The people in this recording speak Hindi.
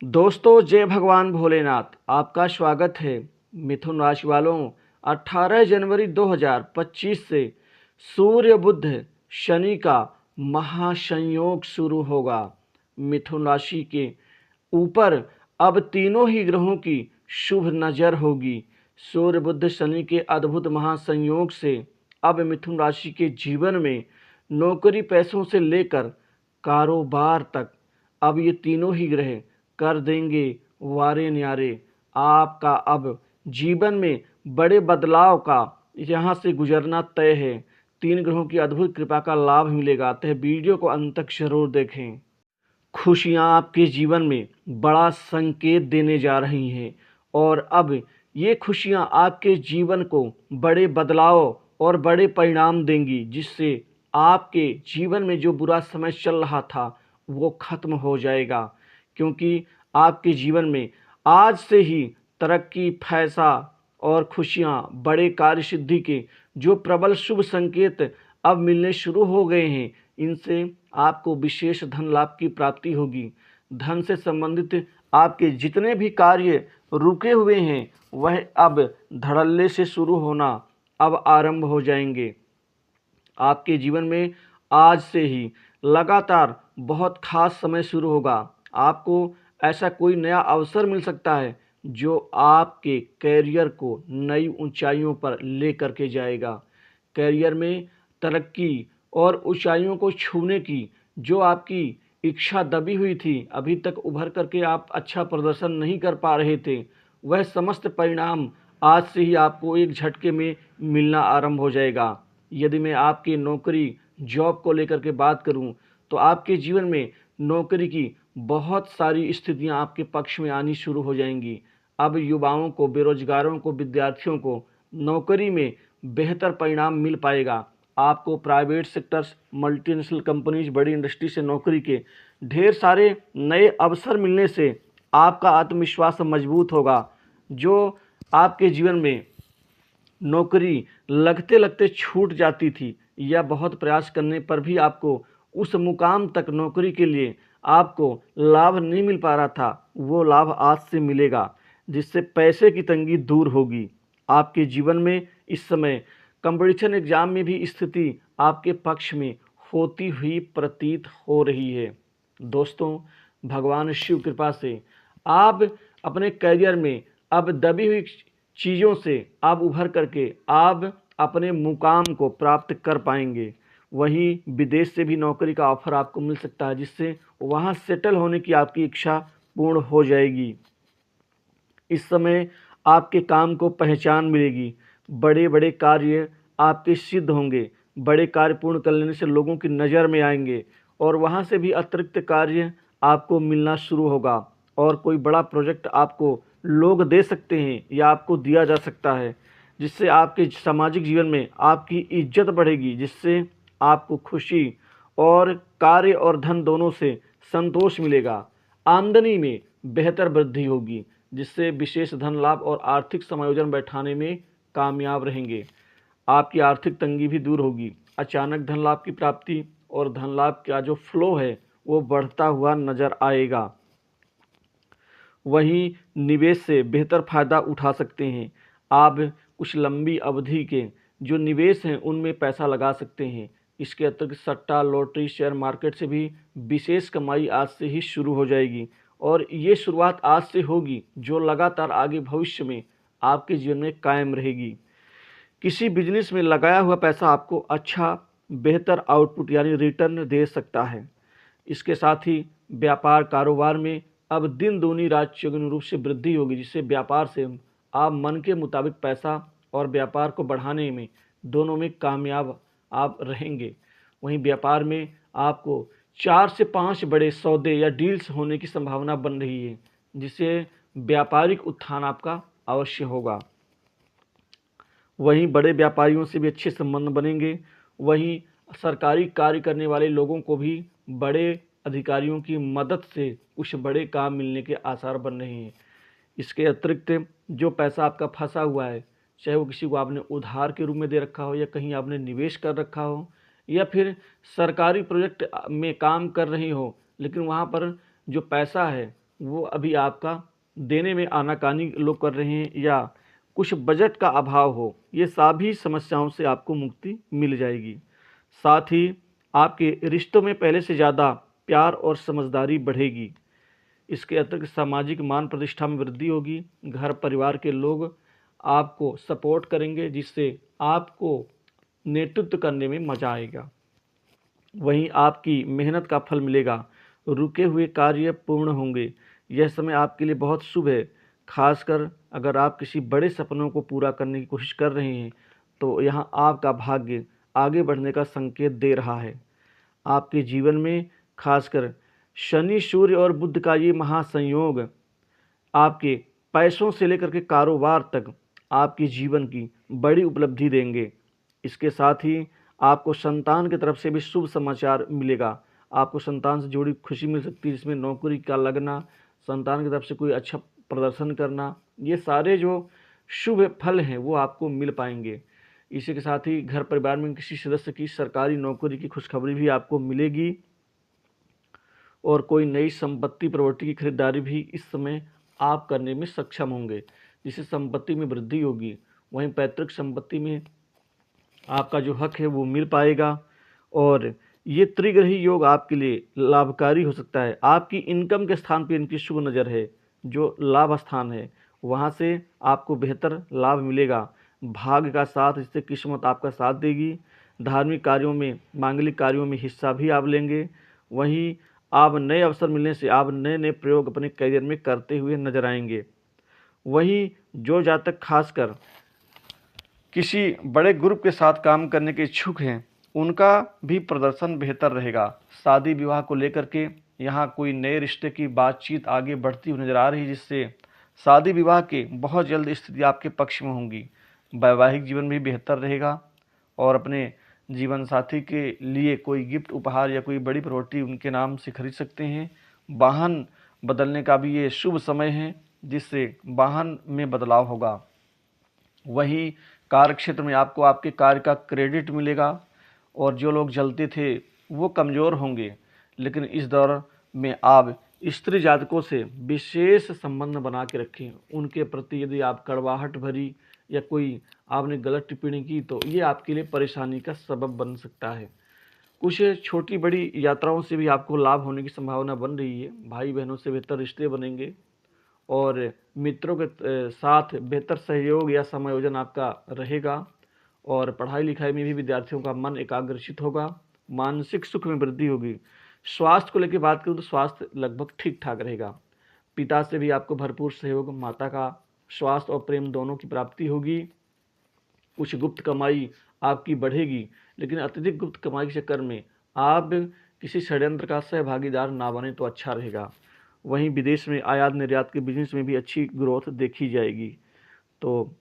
दोस्तों, जय भगवान भोलेनाथ। आपका स्वागत है। मिथुन राशि वालों, 18 जनवरी 2025 से सूर्य बुध शनि का महासंयोग शुरू होगा। मिथुन राशि के ऊपर अब तीनों ही ग्रहों की शुभ नज़र होगी। सूर्य बुध शनि के अद्भुत महासंयोग से अब मिथुन राशि के जीवन में नौकरी पैसों से लेकर कारोबार तक अब ये तीनों ही ग्रह कर देंगे वारे न्यारे। आपका अब जीवन में बड़े बदलाव का यहाँ से गुजरना तय है। तीन ग्रहों की अद्भुत कृपा का लाभ मिलेगा। तो वीडियो को अंत तक जरूर देखें। खुशियाँ आपके जीवन में बड़ा संकेत देने जा रही हैं और अब ये खुशियाँ आपके जीवन को बड़े बदलाव और बड़े परिणाम देंगी, जिससे आपके जीवन में जो बुरा समय चल रहा था वो खत्म हो जाएगा। क्योंकि आपके जीवन में आज से ही तरक्की, पैसा और खुशियाँ, बड़े कार्य सिद्धि के जो प्रबल शुभ संकेत अब मिलने शुरू हो गए हैं, इनसे आपको विशेष धन लाभ की प्राप्ति होगी। धन से संबंधित आपके जितने भी कार्य रुके हुए हैं वह अब धड़ल्ले से शुरू होना अब आरंभ हो जाएंगे। आपके जीवन में आज से ही लगातार बहुत खास समय शुरू होगा। आपको ऐसा कोई नया अवसर मिल सकता है जो आपके कैरियर को नई ऊंचाइयों पर लेकर के जाएगा। कैरियर में तरक्की और ऊंचाइयों को छूने की जो आपकी इच्छा दबी हुई थी, अभी तक उभर करके आप अच्छा प्रदर्शन नहीं कर पा रहे थे, वह समस्त परिणाम आज से ही आपको एक झटके में मिलना आरंभ हो जाएगा। यदि मैं आपकी नौकरी, जॉब को लेकर के बात करूं, तो आपके जीवन में नौकरी की बहुत सारी स्थितियां आपके पक्ष में आनी शुरू हो जाएंगी। अब युवाओं को, बेरोजगारों को, विद्यार्थियों को नौकरी में बेहतर परिणाम मिल पाएगा। आपको प्राइवेट सेक्टर्स, मल्टीनेशनल कंपनीज, बड़ी इंडस्ट्री से नौकरी के ढेर सारे नए अवसर मिलने से आपका आत्मविश्वास मजबूत होगा। जो आपके जीवन में नौकरी लगते लगते छूट जाती थी या बहुत प्रयास करने पर भी आपको उस मुकाम तक नौकरी के लिए आपको लाभ नहीं मिल पा रहा था, वो लाभ आज से मिलेगा, जिससे पैसे की तंगी दूर होगी। आपके जीवन में इस समय कंपटीशन एग्जाम में भी स्थिति आपके पक्ष में होती हुई प्रतीत हो रही है। दोस्तों, भगवान शिव कृपा से आप अपने करियर में अब दबी हुई चीज़ों से आप उभर करके आप अपने मुकाम को प्राप्त कर पाएंगे। वहीं विदेश से भी नौकरी का ऑफर आपको मिल सकता है, जिससे वहाँ सेटल होने की आपकी इच्छा पूर्ण हो जाएगी। इस समय आपके काम को पहचान मिलेगी। बड़े बड़े कार्य आपके सिद्ध होंगे। बड़े कार्य पूर्ण कर लेने से लोगों की नज़र में आएंगे और वहाँ से भी अतिरिक्त कार्य आपको मिलना शुरू होगा और कोई बड़ा प्रोजेक्ट आपको लोग दे सकते हैं या आपको दिया जा सकता है, जिससे आपके सामाजिक जीवन में आपकी इज्जत बढ़ेगी, जिससे आपको खुशी और कार्य और धन दोनों से संतोष मिलेगा। आमदनी में बेहतर वृद्धि होगी, जिससे विशेष धन लाभ और आर्थिक समायोजन बैठाने में कामयाब रहेंगे। आपकी आर्थिक तंगी भी दूर होगी। अचानक धन लाभ की प्राप्ति और धन लाभ का जो फ्लो है वो बढ़ता हुआ नजर आएगा। वहीं निवेश से बेहतर फायदा उठा सकते हैं। आप कुछ लंबी अवधि के जो निवेश हैं उनमें पैसा लगा सकते हैं। इसके अतिरिक्त सट्टा, लॉटरी, शेयर मार्केट से भी विशेष कमाई आज से ही शुरू हो जाएगी और ये शुरुआत आज से होगी जो लगातार आगे भविष्य में आपके जीवन में कायम रहेगी। किसी बिजनेस में लगाया हुआ पैसा आपको अच्छा बेहतर आउटपुट यानी रिटर्न दे सकता है। इसके साथ ही व्यापार कारोबार में अब दिन दूनी रात चौगुनी रूप से वृद्धि होगी, जिससे व्यापार से आप मन के मुताबिक पैसा और व्यापार को बढ़ाने में दोनों में कामयाब आप रहेंगे। वहीं व्यापार में आपको 4 से 5 बड़े सौदे या डील्स होने की संभावना बन रही है, जिससे व्यापारिक उत्थान आपका अवश्य होगा। वहीं बड़े व्यापारियों से भी अच्छे संबंध बनेंगे। वहीं सरकारी कार्य करने वाले लोगों को भी बड़े अधिकारियों की मदद से कुछ बड़े काम मिलने के आसार बन रहे हैं। इसके अतिरिक्त जो पैसा आपका फंसा हुआ है, चाहे वो किसी को आपने उधार के रूप में दे रखा हो या कहीं आपने निवेश कर रखा हो या फिर सरकारी प्रोजेक्ट में काम कर रही हो, लेकिन वहाँ पर जो पैसा है वो अभी आपका देने में आनाकानी लोग कर रहे हैं या कुछ बजट का अभाव हो, ये सभी समस्याओं से आपको मुक्ति मिल जाएगी। साथ ही आपके रिश्तों में पहले से ज़्यादा प्यार और समझदारी बढ़ेगी। इसके अतिरिक्त सामाजिक मान प्रतिष्ठा में वृद्धि होगी। घर परिवार के लोग आपको सपोर्ट करेंगे, जिससे आपको नेतृत्व करने में मज़ा आएगा। वहीं आपकी मेहनत का फल मिलेगा। रुके हुए कार्य पूर्ण होंगे। यह समय आपके लिए बहुत शुभ है। खासकर अगर आप किसी बड़े सपनों को पूरा करने की कोशिश कर रहे हैं, तो यहाँ आपका भाग्य आगे बढ़ने का संकेत दे रहा है। आपके जीवन में खासकर शनि, सूर्य और बुध का ये महासंयोग आपके पैसों से लेकर के कारोबार तक आपके जीवन की बड़ी उपलब्धि देंगे। इसके साथ ही आपको संतान की तरफ से भी शुभ समाचार मिलेगा। आपको संतान से जुड़ी खुशी मिल सकती है, जिसमें नौकरी का लगना, संतान की तरफ से कोई अच्छा प्रदर्शन करना, ये सारे जो शुभ फल हैं वो आपको मिल पाएंगे। इसी के साथ ही घर परिवार में किसी सदस्य की सरकारी नौकरी की खुशखबरी भी आपको मिलेगी और कोई नई संपत्ति प्रॉपर्टी की खरीदारी भी इस समय आप करने में सक्षम होंगे, जिससे संपत्ति में वृद्धि होगी। वहीं पैतृक संपत्ति में आपका जो हक है वो मिल पाएगा और ये त्रिग्रही योग आपके लिए लाभकारी हो सकता है। आपकी इनकम के स्थान पर इनकी शुभ नज़र है, जो लाभ स्थान है, वहाँ से आपको बेहतर लाभ मिलेगा। भाग्य का साथ, जिससे किस्मत आपका साथ देगी। धार्मिक कार्यों में, मांगलिक कार्यों में हिस्सा भी आप लेंगे। वहीं आप नए अवसर मिलने से आप नए नए प्रयोग अपने करियर में करते हुए नजर आएंगे। वहीं जो जातक खासकर किसी बड़े ग्रुप के साथ काम करने के इच्छुक हैं, उनका भी प्रदर्शन बेहतर रहेगा। शादी विवाह को लेकर के यहाँ कोई नए रिश्ते की बातचीत आगे बढ़ती हुई नजर आ रही है, जिससे शादी विवाह के बहुत जल्द स्थिति आपके पक्ष में होंगी। वैवाहिक जीवन भी बेहतर रहेगा और अपने जीवन साथी के लिए कोई गिफ्ट उपहार या कोई बड़ी प्रॉपर्टी उनके नाम से खरीद सकते हैं। वाहन बदलने का भी ये शुभ समय है, जिससे वाहन में बदलाव होगा। वहीं कार्य क्षेत्र में आपको आपके कार्य का क्रेडिट मिलेगा और जो लोग जलते थे वो कमज़ोर होंगे। लेकिन इस दौर में आप स्त्री जातकों से विशेष संबंध बना के रखें। उनके प्रति यदि आप कड़वाहट भरी या कोई आपने गलत टिप्पणी की, तो ये आपके लिए परेशानी का सबब बन सकता है। कुछ छोटी बड़ी यात्राओं से भी आपको लाभ होने की संभावना बन रही है। भाई बहनों से बेहतर रिश्ते बनेंगे और मित्रों के साथ बेहतर सहयोग या समायोजन आपका रहेगा और पढ़ाई लिखाई में भी विद्यार्थियों का मन एकाग्रचित होगा। मानसिक सुख में वृद्धि होगी। स्वास्थ्य को लेकर बात करूँ तो स्वास्थ्य लगभग ठीक ठाक रहेगा। पिता से भी आपको भरपूर सहयोग, माता का स्वास्थ्य और प्रेम दोनों की प्राप्ति होगी। कुछ गुप्त कमाई आपकी बढ़ेगी, लेकिन अत्यधिक गुप्त कमाई के चक्कर में आप किसी षड्यंत्र का सहभागीदार ना बने तो अच्छा रहेगा। वहीं विदेश में आयात निर्यात के बिजनेस में भी अच्छी ग्रोथ देखी जाएगी। तो